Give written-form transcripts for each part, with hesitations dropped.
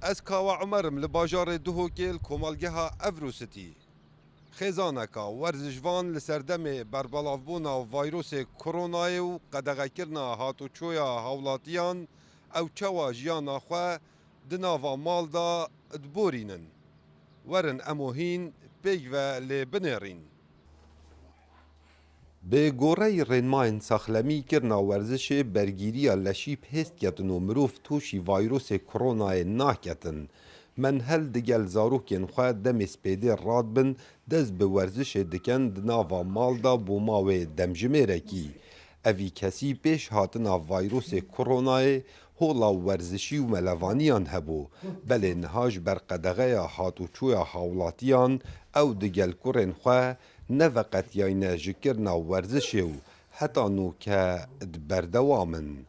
از کاوا عمرم لباجار دهوکل کمالگه افروستی خزانکا ورزشوان لسردم بربالافبونا ویروس کرونای و قدغه کرنا هاتو چویا هولاتیان او چوا جیانا خو دناوا مال دا دبورینن ورن اموهین پیگ و لبنرین به گوره رنماین ساخلمی کرنا ورزش برگیری لشی پست کتن و مروف توشی ویروس کرونای ناکتن من هل دگل زاروکین خواه دم سپیده راد بن دز به ورزش دکن دناوا مال دا بوماوی دمجمه کی اوی کسی پیش هاتنا ویروس کرونای هولا ورزشی و ملوانیان هبو بله نهاج بر قدغه هاتو چویا حولاتیان او دگل کرن خواه نه فقط یعنی جکرنا ورزش و حتی نو که بردوامن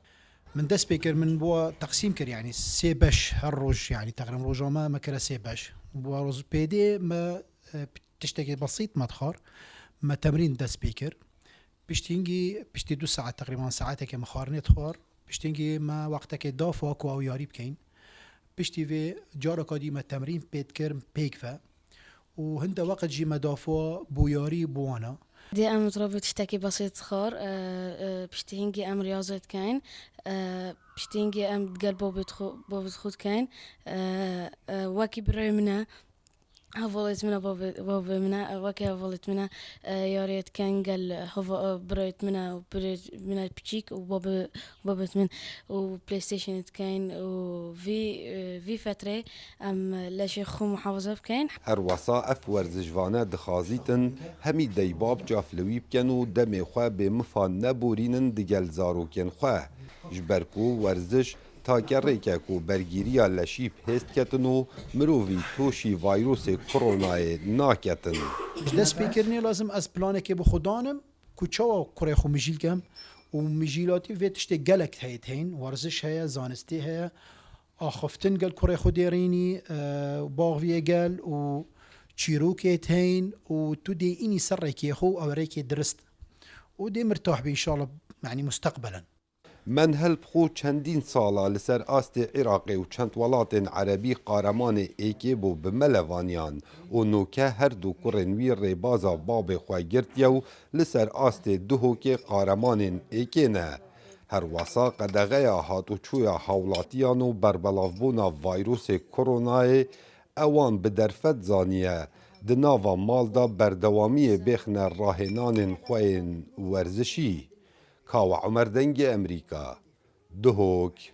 من دست بكر من بوا تقسيم كر يعني سي باش هالروج يعني تقريبا روجا ما كرا سي باش بوا روز بيدي ما تشتكي بسيط ما تخار ما تمرين دست بكر بشتي 2 ساعات تقريبا ساعتك مخارني تخار بشتينجي ما وقتك دافاك او ياري بكين بشتي في جاركا دي ما تمرين بيتكر بيكفا وهندا وقت جي مدافع بوياري بوانا دي ام تربي تشتكي بسيط خار بشتهنجي ام رياضة كاين بشتهنجي ام تقلبو بتخوت كاين واكي براي منا هفولت منا بابا منا واكي هفولت منا ياريت كان قال هفو برايت منا وبرايت منا البيتشيك وبابا من وبلاي ستيشن كاين وفي فترة ام لاشي خو محافظة كاين هر وصائف ورزشوانه دخازیتن همی دیباب جافلوی بکن و دم خواه به مفان نبورینن دگل زاروکن خواه جبرکو ورزش تا که کو برگیری لشی پست کتن و مرووی توشی ویروس کرونای ناکتن دست بكرني لازم از بلانك بخدانم كوچوا كوري خو مجيل كم ومجيلاتي في تشتي قلك هين ورزش هيا زانستي هيا اخفتن قال كوري خو ديريني باغ قال و تشيروكي هين وتدي اني سركي خو او ريكي درست ودي مرتاح بي ان شاء الله يعني مستقبلا من هل بخو چندین سالا لسر آست عراقی و چند ولات عربی قارمان ایکی بو بملوانیان و نوکه هر دو کرنوی ریبازا باب خواه گرتیو لسر آست دهوک قارمان ایکی نه هر واسا قدغه هاتو چویا حولاتیان و بربلافبونا ویروس کرونای اوان بدرفت زانیه دناوا مال دا بردوامی بخن راهنان خوین ورزشی کاوا عمر دنگ امریکا دهوک